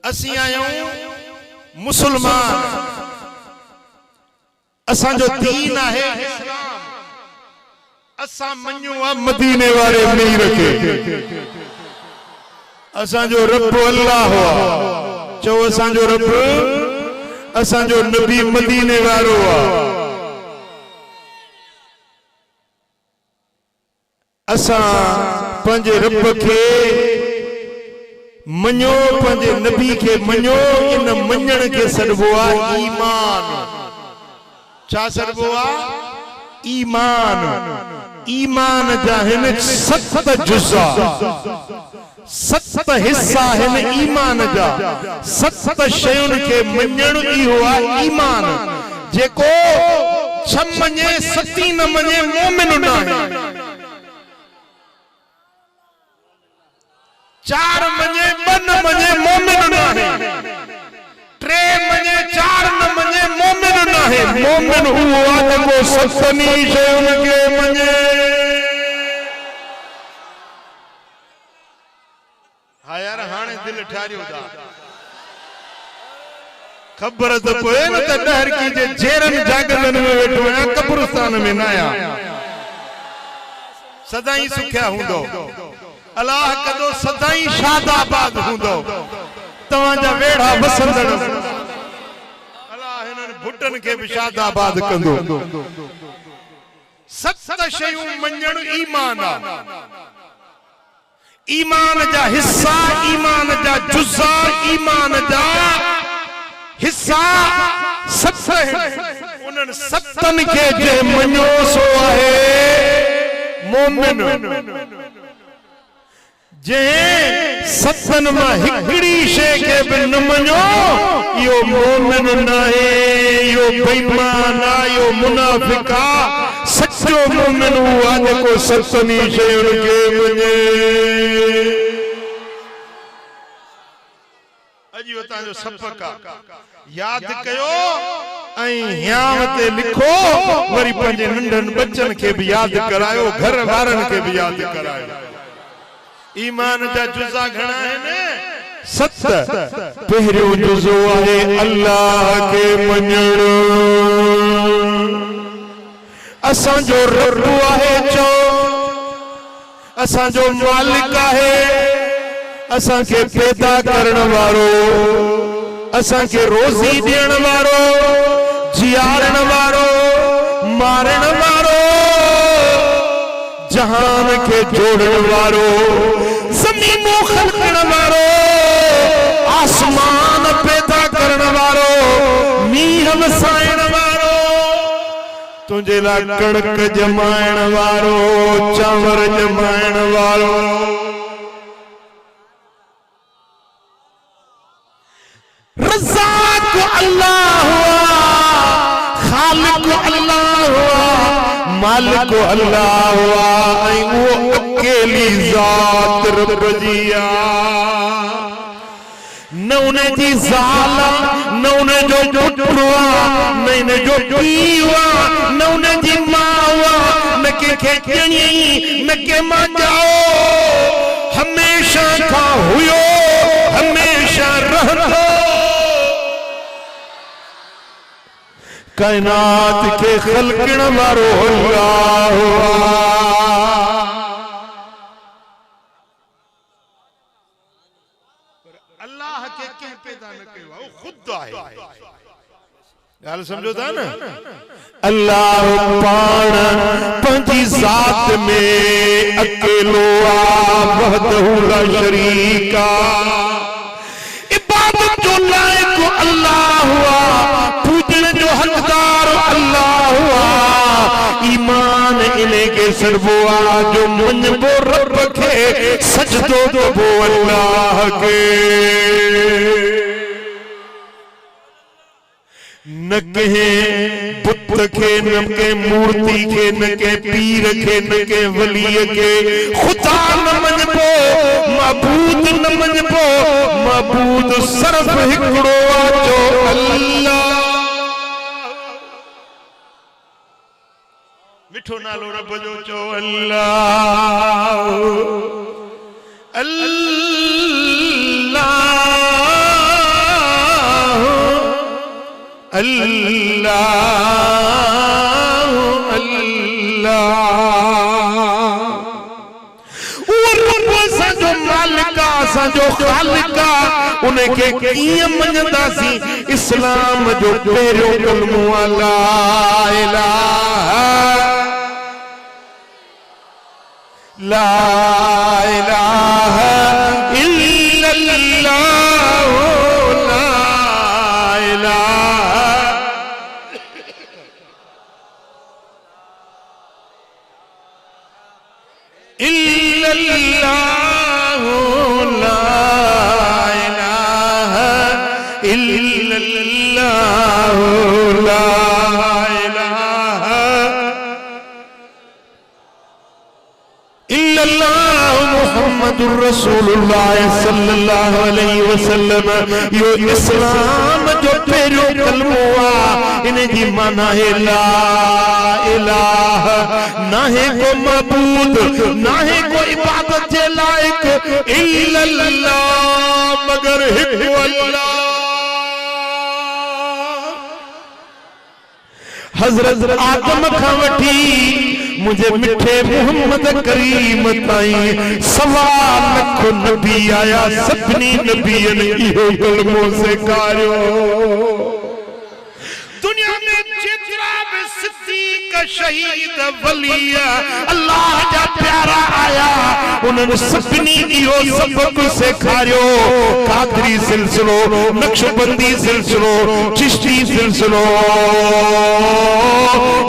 असी आयूं मुसलमान, असा जो दीन है इस्लाम, असा मन्यो मदीने वाले मीर के, असा जो रब अल्लाह हुआ चो, असा जो रब असा जो नबी मदीने वालो हुआ, असा पंजे रब के मन्यो, पंजे नबी के मन्यो, इन मन्यण के सडबो आ ईमान। छा सडबो आ ईमान। ईमान जा हिन 7 जुज़ा, 7 हिस्सा हिन ईमान जा, 7 शयुन के मन्यण इहो आ ईमान। जेको 6 मञे 7 न मञे मोमिन न आहे। 4 मञे 2 न मञे मोमिन न आहे। 3 मञे 4 न मञे मोमिन न आहे। मोमिन हुओ आहे जेको 7 शयुन के मञे। हा यार हाणे दिल ठारियो था, खबर तो कोई न त डहर की जे जेरन जागदन में वेठो आया, कब्रिस्तान में न आया। सदाई सुख्या हुंदो, अल्लाह कदो सदाई शादाबाद हुंदो, तवाजा वेड़ा बसंदड़ अल्लाह हिनन भुटन के भी शादाबाद कंदो। 7 शयूं मञण ईमान आ। ईमान जा हिस्सा, ईमान जा जुज़ा, ईमान जा हिस्सा 7 उन्हनि 7 के जे मञो सो आहे मोमिन। जे 7 मां हिकड़ी शे के भी न मञो, यो मोमिन न आहे, यो बेईमान आ, यो मुनाफिक आ। सच्चो मोमिन हुआ जेको 7 शयुन के मञे। अॼु उतां जो सबक याद कयो ऐं हियाव ते लिखो, वरी पंहिंजे नंढनि बच्चन के भी याद करायो, घर वारन के भी याद करायो। ईमान जा जुज़ा घणा आहिनि? 7। पहिरियों जुज़ो आहे अल्लाह के मञण। असां जो रब आहे चो, असां जो मालिक आहे, असां के पैदा करण वारो, असां के रोज़ी ॾियण वारो, जियारण वारो, मारण वारो, जहान के जोड़न वारो, ज़मीनों खलकण वारो, आसमान पैदा करण वारो, मींह वसाइण वारो, तुझे ला कणक जमाइण वारो, चांवर जमाइण वारो। रज़ाक अल्लाह हुआ, खालिक अल्लाह हुआ, मालिक अल्लाह हुआ, ऐं वो अकेली ज़ात रब जी आ। न उन जी ज़ाल, न उन जो पुटु आ, न इन जो पीउ आ, न उन जी मां हुआ, न कंहिंखे ॼणी, न कंहिं मां ॼाओ। हमेशा खां हुयो, हमेशा रहंदो, कायनात के खलकण वारो अल्लाह हुआ। अल्लाह के के पैदा न कयो, वो खुद आहे। गाल समझो था ना? अल्लाह पाण पंहिंजी ज़ात में अकेलो आ, वहदहू ला शरीक आ। इबादत जो लायक अल्लाह हुआ, पूजन जो हकदार अल्लाह हुआ। ईमान इने के सडबो आ जो मञबो रब के, सजदो दबो अल्लाह के। न के बुत के, न के मूर्ति के, न के पीर के, न के वली के। खुदा न मञबो, माबूद न मञबो, माबूद सिर्फ हिकिड़ो आ जो अल्लाह। मिठो नालो रब जो चो अल्लाह अल्लाह। अल्लाह अल्लाह रब सजो मालिका सजो खालिका उन्हें के कीअं मञंदासीं इस्लाम जो पहिरियों कलमो ला इलाहा ला इलाहा इल्लल्लाह ला इलाहा इल्लल्लाह ला इलाहा इल्लल्लाह ला इलाहा इल्लल्लाह मुहम्मदुर रसूलुल्लाह सल्लल्लाहु अलैहि वसल्लम यो इस्लाम जो पहिरियों कलमो आहे इन जी माना है ला इलाहा ना है को मबूद ना है को इबादत के लायक इल्लल्लाह मगर हिकु अल्लाह हजरत आदम खां वठी मुझे मिठे मोहम्मद करीम ताईं सवा लख नबी आया सभिनी नबियन इहो कलमो सेखारियो दुनिया में जेतिरा भी सिद्दीक शहीद वली अल्लाह जा प्यारा आया उन्होंने सभिनी इहो सबक सेखारियो कादरी सिलसिलो नक्शबंदी सिलसिलो चिश्ती सिलसिलो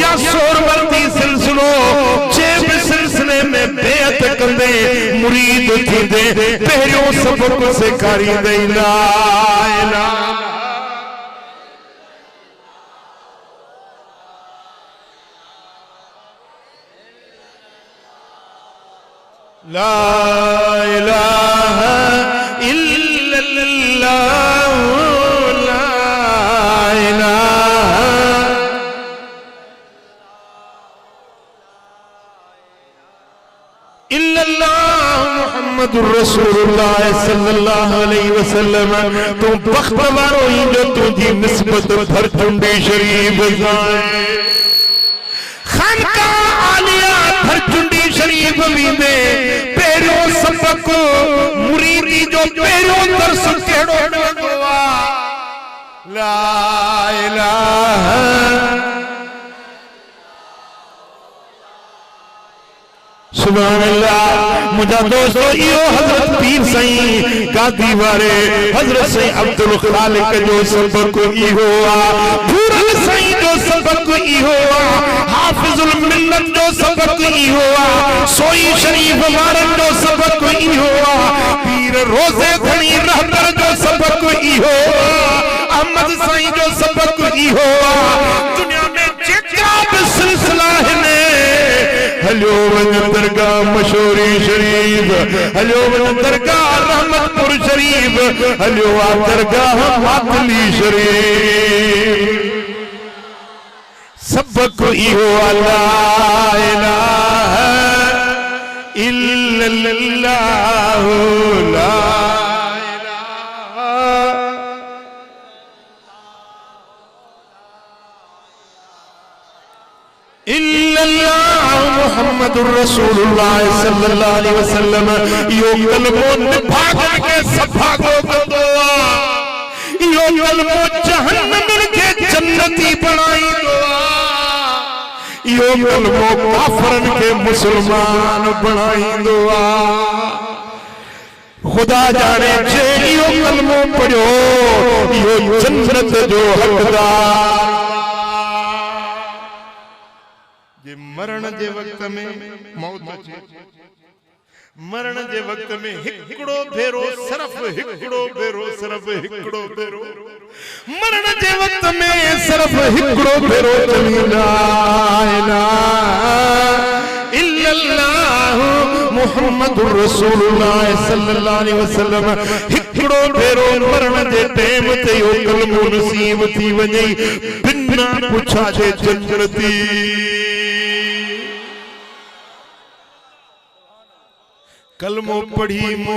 या सोरवर्दी सिलसिलो जे भी सिलसिले में बेअत कंदे मुरीद थींदे पहिरियों सबक सेखारींदे ला इलाहा ला इलाहा इल्लल्लाह ला इलाहा इल्लल्लाह मुहम्मदुर रसूलुल्लाह सल्लल्लाहु अलैहि वसल्लम तू बख्त वारो ही जो तुझी निस्बत भरचुंडी शरीफ जाए खानका आलिया भरचुंडी शरीफ वींदे पहिरियों सबक मुरीदी जो पहिरियों दर्स केड़ो ॾींदो आहे ला इलाहा सुभान अल्लाह मुझा दोस्तों इहो हजरत पीर साईं गादी वारे हजरत साईं अब्दुल खालिक जो सबक इहो आहे भूरल साईं जो सबक इहो आहे हाफिजुल मिल्लत जो सबक इहो आहे सोई शरीफ वारन जो सबक इहो आहे पीर रोज़े खणी रहबर जो सबक इहो आहे अहमद साईं जो सबक इहो आहे दुनिया में जेतिरा भी सिलसिला आहिनि हलो वन दरगाह मशहूरी शरीफ हलो वन दरगाह रहमतपुर शरीफ हलो आ दरगाह मातली शरीफ सबक इहो ला इलाहा इल्लल्लाह ला इल्लल्लाह मुहम्मदुर रसूलुल्लाह सल्लल्लाहु अलैहि वसल्लम यो कलमो निभागण के सभागो कंदो आहे यो कलमो जहन्नम के जन्नती बणाईंदो आहे यो कलमो काफरन के मुसलमान बणाईंदो आहे खुदा जाने जे यो कलमो पढ़ियो यो जन्नत जो हकदार जे मरण जे वक्त में मौत अचे मरण जे वक्त में हिकड़ो भेरो सिर्फ हिकड़ो भेरो सिर्फ हिकड़ो भेरो मरण जे वक्त में सिर्फ हिकड़ो भेरो चली ला इलाहा इल्लल्लाह मुहम्मदुर रसूलुल्लाह सल्लल्लाहु अलैहि वसल्लम हिकड़ो भेरो मरण जे टाइम ते यो कलमो नसीब थी वञे बिना पुछा जे जन्नती कलमो पढ़ी मो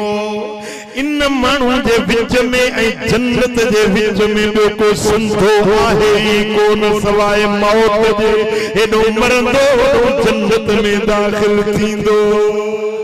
इन माण्हू जे विच में ऐं जन्नत जे विच में ॿियो को संधो आहे ई कोन सवाइ मौत जे। हेॾो मरंदो जन्नत में दाख़िल थींदो।